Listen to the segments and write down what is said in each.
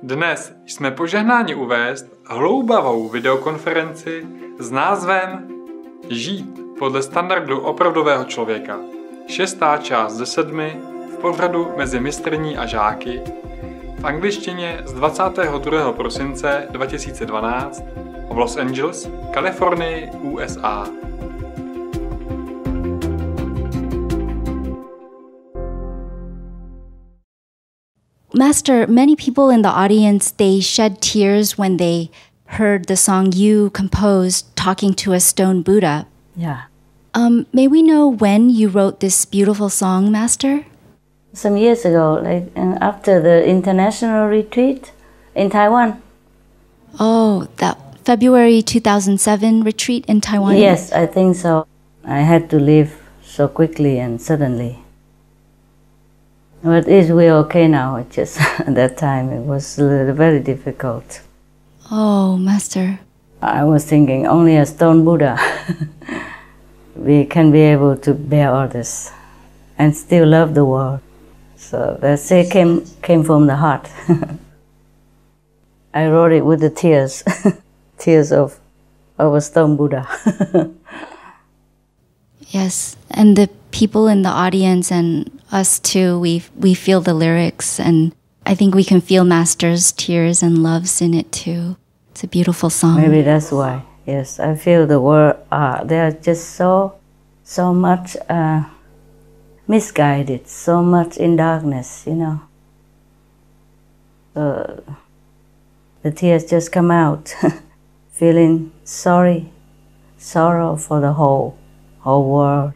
Dnes jsme požehnáni uvést hloubavou videokonferenci s názvem Žít podle standardu opravdového člověka. 6. část ze 7 v pořadu Mezi mistrní a žáky v angličtině z 22. prosince 2012 v Los Angeles, Kalifornii, USA. Master, many people in the audience, they shed tears when they heard the song you composed, Talking to a Stone Buddha. Yeah. May we know when you wrote this beautiful song, Master? Some years ago, after the international retreat in Taiwan. Oh, that February 2007 retreat in Taiwan? Yes, I think so. I had to leave so quickly and suddenly. But we're okay now. It just at that time it was very difficult. Oh, Master. I was thinking only a stone Buddha we can be able to bear all this and still love the world. So that say came from the heart. I wrote it with the tears, tears of a stone Buddha. Yes, and the people in the audience and us too, we feel the lyrics, and I think we can feel Master's tears and loves in it too. It's a beautiful song. Maybe that's why. Yes, I feel the word they are just so much misguided, so much in darkness, you know. The tears just come out, feeling sorrow for the whole world.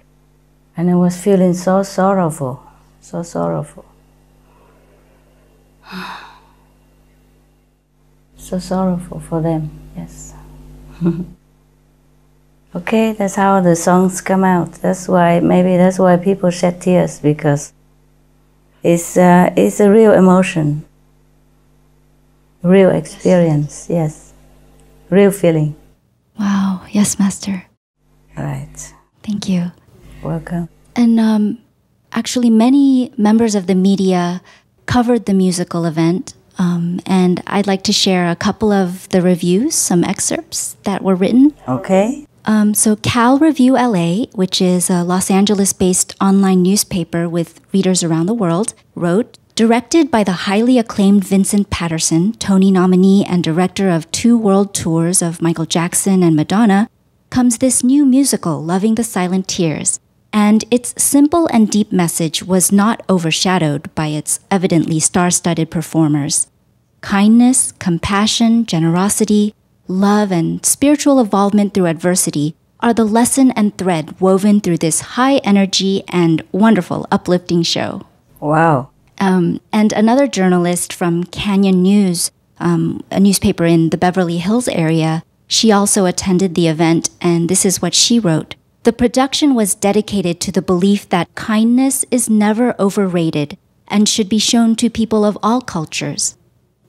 And I was feeling so sorrowful. So sorrowful for them, yes. Okay, that's how the songs come out. Maybe that's why people shed tears, because it's a real emotion, real experience, yes, real feeling. Wow, yes, Master. All right. Thank you. Welcome. And actually, many members of the media covered the musical event, and I'd like to share a couple of the reviews, some excerpts that were written. Okay. So Cal Review LA, which is a Los Angeles-based online newspaper with readers around the world, wrote, directed by the highly acclaimed Vincent Patterson, Tony nominee and director of 2 world tours of Michael Jackson and Madonna, comes this new musical, Loving the Silent Tears. And its simple and deep message was not overshadowed by its evidently star-studded performers. Kindness, compassion, generosity, love, and spiritual evolvement through adversity are the lesson and thread woven through this high-energy and wonderful, uplifting show. Wow. And another journalist from Canyon News, a newspaper in the Beverly Hills area, she also attended the event, and this is what she wrote. The production was dedicated to the belief that kindness is never overrated and should be shown to people of all cultures.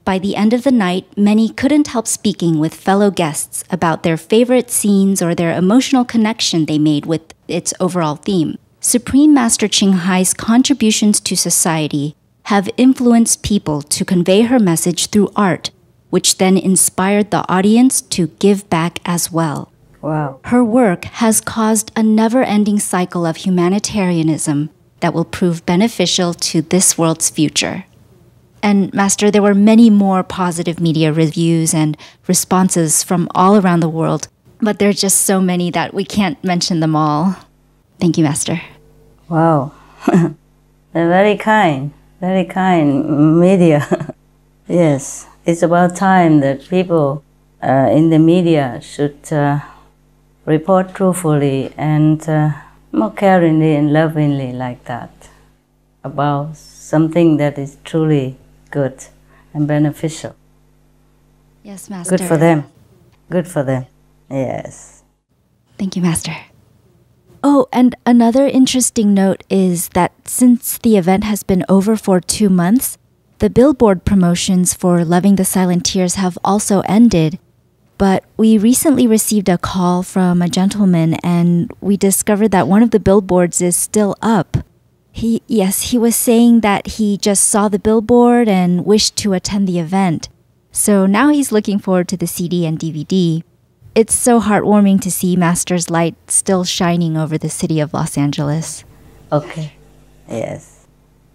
By the end of the night, many couldn't help speaking with fellow guests about their favorite scenes or their emotional connection they made with its overall theme. Supreme Master Ching Hai's contributions to society have influenced people to convey her message through art, which then inspired the audience to give back as well. Wow. Her work has caused a never-ending cycle of humanitarianism that will prove beneficial to this world's future. And Master, there were many more positive media reviews and responses from all around the world, but there are just so many that we can't mention them all. Thank you, Master. Wow. They're very kind media. Yes, it's about time that people in the media should report truthfully and more caringly and lovingly like that about something that is truly good and beneficial. Yes, Master. Good for them. Good for them. Yes. Thank you, Master. Oh, and another interesting note is that since the event has been over for 2 months, the billboard promotions for Loving the Silent Tears have also ended. But we recently received a call from a gentleman, and we discovered that one of the billboards is still up. He was saying that he just saw the billboard and wished to attend the event. So now he's looking forward to the CD and DVD. It's so heartwarming to see Master's light still shining over the city of Los Angeles. Okay. Yes.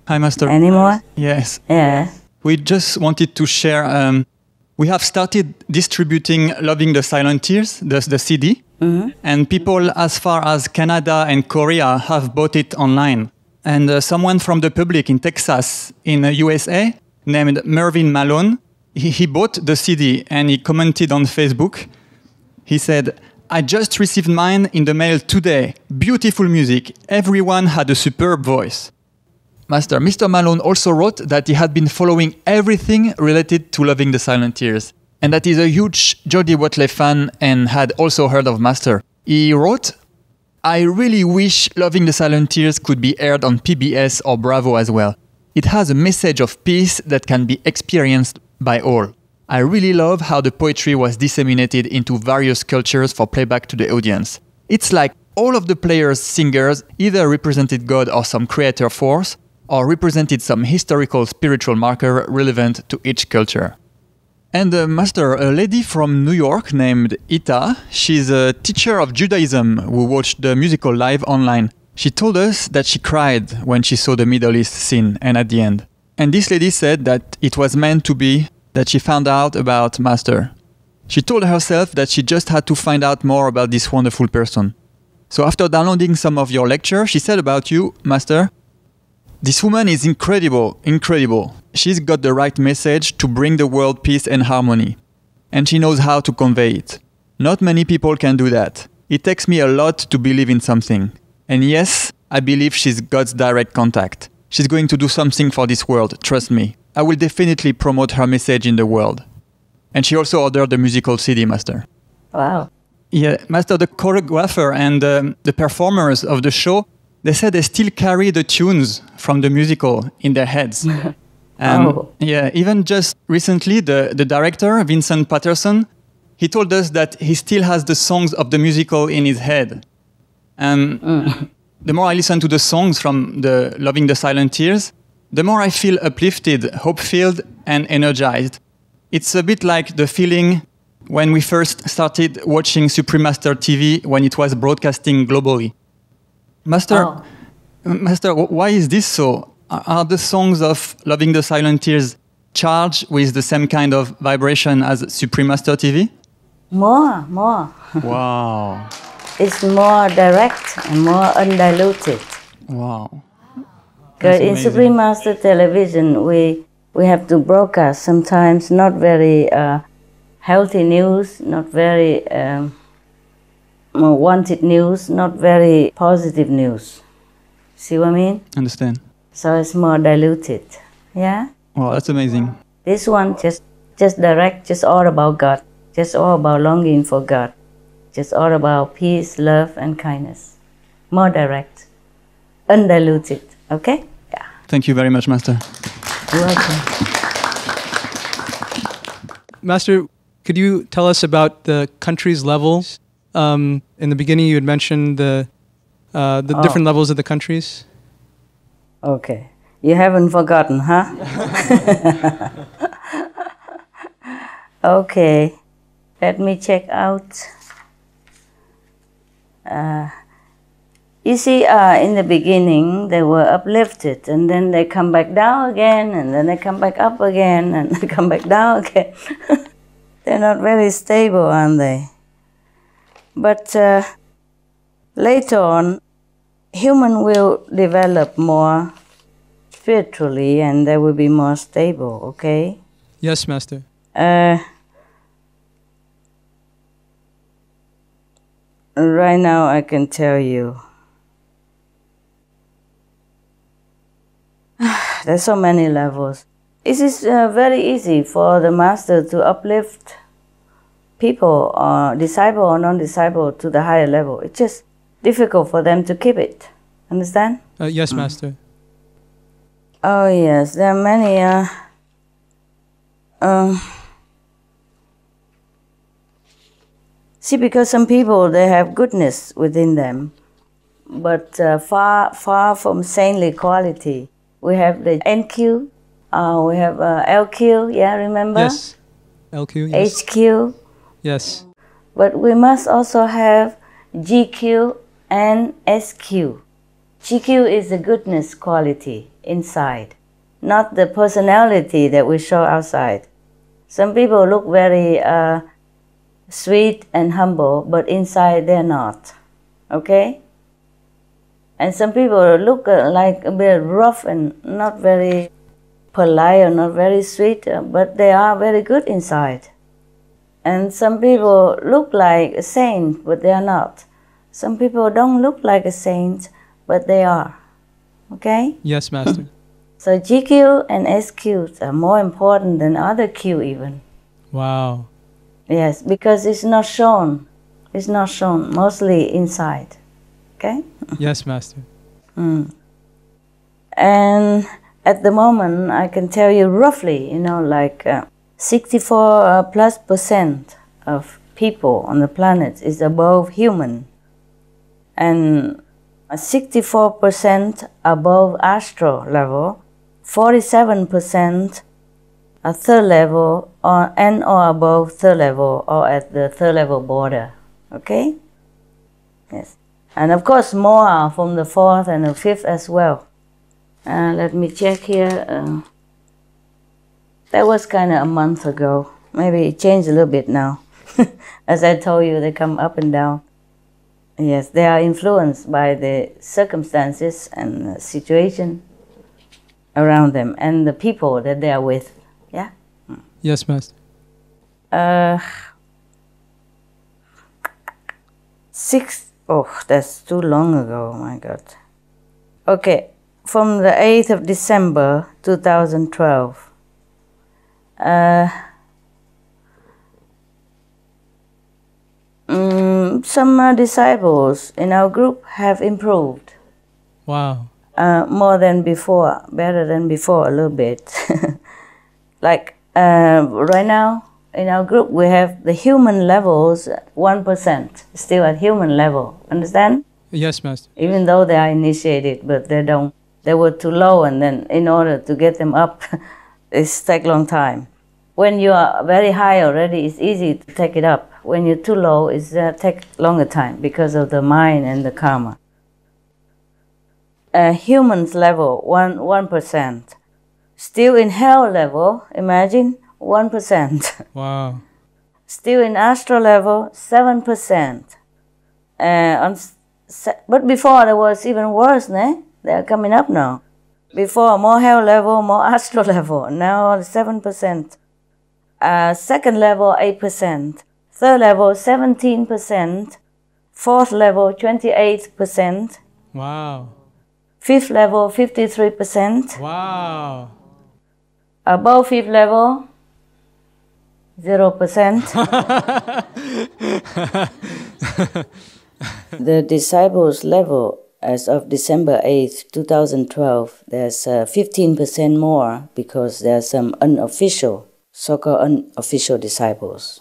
Hi, Master. Any more? Yes. Yeah. We just wanted to share. We have started distributing Loving the Silent Tears, the CD, and people as far as Canada and Korea have bought it online. And someone from the public in Texas, in the USA, named Mervyn Malone, he bought the CD and he commented on Facebook. He said, "I just received mine in the mail today. Beautiful music. Everyone had a superb voice." Master, Mr. Malone also wrote that he had been following everything related to Loving the Silent Tears, and that he's a huge Jodie Watley fan and had also heard of Master. He wrote, "I really wish Loving the Silent Tears could be aired on PBS or Bravo as well. It has a message of peace that can be experienced by all. I really love how the poetry was disseminated into various cultures for playback to the audience. It's like all of the players, singers, either represented God or some creator force, or represented some historical spiritual marker relevant to each culture." And Master, a lady from New York named Ita, she's a teacher of Judaism who watched the musical live online. She told us that she cried when she saw the Middle East scene and at the end. And this lady said that it was meant to be that she found out about Master. She told herself that she just had to find out more about this wonderful person. So after downloading some of your lecture, she said about you, Master, "This woman is incredible, incredible. She's got the right message to bring the world peace and harmony. And she knows how to convey it. Not many people can do that. It takes me a lot to believe in something. And yes, I believe she's God's direct contact. She's going to do something for this world, trust me. I will definitely promote her message in the world." And she also ordered the musical CD, Master. Wow. Yeah, Master, the choreographer and the performers of the show, they said they still carry the tunes from the musical in their heads. Yeah, even just recently, the director, Vincent Patterson, he told us that he still has the songs of the musical in his head. And the more I listen to the songs from the Loving the Silent Tears, the more I feel uplifted, hope-filled, and energized. It's a bit like the feeling when we first started watching Supreme Master TV when it was broadcasting globally. Master, why is this so? Are the songs of Loving the Silent Tears charged with the same kind of vibration as Supreme Master TV? More. Wow. It's more direct and more undiluted. Wow. Because in Supreme Master Television, we have to broadcast sometimes not very healthy news, not very wanted news, not very positive news. See what I mean? Understand. So it's more diluted. Yeah? Wow, that's amazing. This one just direct, just all about God. Just all about longing for God. Just all about peace, love, and kindness. More direct. Undiluted. Okay? Yeah. Thank you very much, Master. You're welcome. Master, could you tell us about the country's levels? In the beginning, you had mentioned the different levels of the countries. Okay. You haven't forgotten, huh? Okay. Let me check out. You see, in the beginning, they were uplifted, and then they come back down again, and then they come back up again, and they come back down again. They're not very stable, aren't they? But later on, human will develop more spiritually, and they will be more stable, okay? Yes, Master. Right now, I can tell you. There's so many levels. It is very easy for the Master to uplift people, disciple or non-disciple, to the higher level. It's just difficult for them to keep it. Understand? Yes, Master. Oh yes, there are many. See, because some people, they have goodness within them, but far from saintly quality. We have the NQ, we have LQ. Yeah, remember? Yes. LQ, yes. HQ. Yes. But we must also have GQ and SQ. GQ is the goodness quality inside, not the personality that we show outside. Some people look very sweet and humble, but inside they're not. Okay? And some people look like a bit rough and not very polite or not very sweet, but they are very good inside. And some people look like a saint, but they are not. Some people don't look like a saint, but they are. Okay? Yes, Master. So GQ and SQ are more important than other Q even. Wow. Yes, because it's not shown. It's not shown, mostly inside. Okay? Yes, Master. And at the moment, I can tell you roughly, 64+% of people on the planet is above human. And 64% above astral level, 47% at third level or above third level or at the third level border. Okay? Yes. And of course more are from the fourth and the fifth as well. Let me check here. That was kind of a month ago. Maybe it changed a little bit now. As I told you, they come up and down. Yes, they are influenced by the circumstances and the situation around them and the people that they are with. Yeah? Yes, Master. That's too long ago, my God. Okay, from the 8th of December 2012, some disciples in our group have improved. Wow. More than before, better than before a little bit. Like right now, in our group, we have the human levels 1%, still at human level. Understand? Yes, Master. Even though they are initiated, but they were too low, and then in order to get them up, it takes a long time. When you are very high already, it's easy to take it up. When you're too low, it takes longer time because of the mind and the karma. Humans level, 1%. Still in hell level, imagine, 1%. Wow. Still in astral level, 7%. But before there was even worse, ne? They are coming up now. Before, more hell level, more astral level. Now 7%. Second level, 8%. Third level, 17%. Fourth level, 28%. Wow. Fifth level, 53%. Wow. Above fifth level, 0%. The disciples level as of December 8th, 2012, there's 15% more because there are some unofficial, so-called unofficial disciples.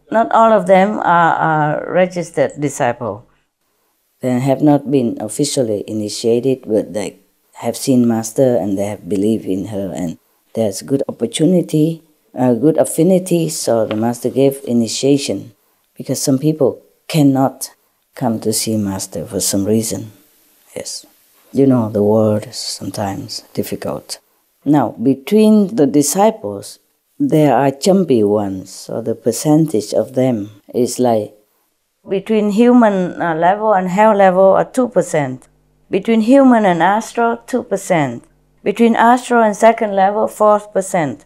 Not all of them are registered disciples. They have not been officially initiated, but they have seen Master and they have believed in her, and there's good opportunity, good affinity, so the Master gave initiation, because some people cannot come to see Master for some reason. Yes. The world is sometimes difficult. Now, between the disciples, there are jumpy ones, so the percentage of them is like between human level and hell level are 2%. Between human and astral, 2%. Between astral and second level, 4%.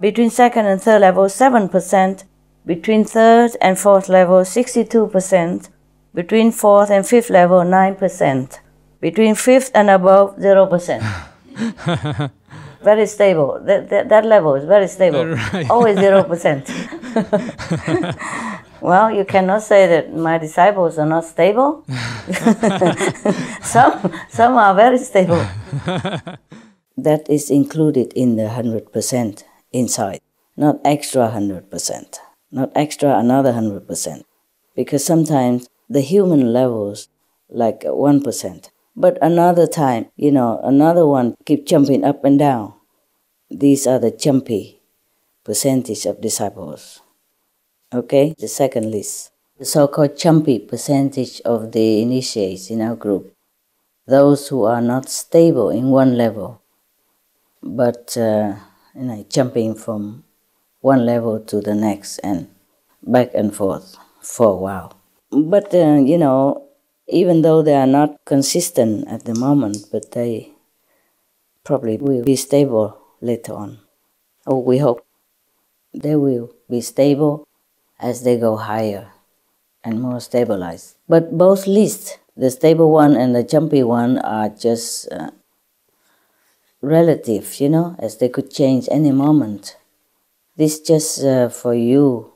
Between second and third level, 7%. Between third and fourth level, 62%. Between fourth and fifth level, 9%. Between fifth and above, 0%. Very stable. That level is very stable. Right. Always 0%. Well, you cannot say that my disciples are not stable. Some are very stable. That is included in the 100% inside, not extra 100%, not extra another 100%. Because sometimes the human levels like 1%, but another time, another one keep jumping up and down. These are the jumpy percentage of disciples. Okay, the second list. The so-called jumpy percentage of the initiates in our group. Those who are not stable in one level, but jumping from one level to the next and back and forth for a while. But, even though they are not consistent at the moment, but they probably will be stable later on. Oh, we hope they will be stable as they go higher and more stabilized. But both lists, the stable one and the jumpy one, are just relative, as they could change any moment. This just for you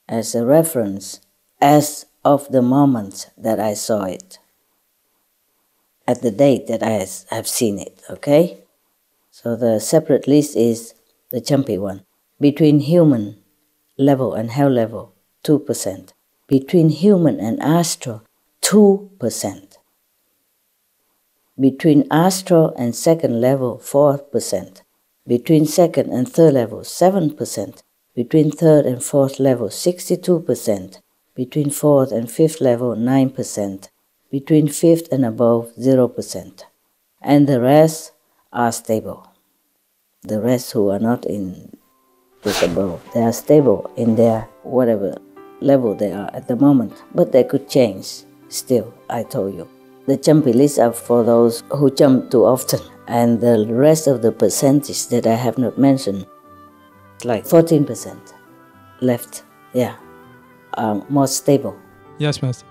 as a reference, as of the moment that I saw it, at the date that I have seen it, okay? So the separate list is the jumpy one. Between human level and hell level, 2%. Between human and astral, 2%. Between astral and second level, 4%. Between second and third level, 7%. Between third and fourth level, 62%. Between fourth and fifth level, 9%. Between fifth and above, 0%. And the rest are stable. The rest who are not in this above, they are stable in their whatever level they are at the moment. But they could change still, I told you. The jumpy lists are for those who jump too often. And the rest of the percentage that I have not mentioned, like 14% left, are more stable. Yes, Master.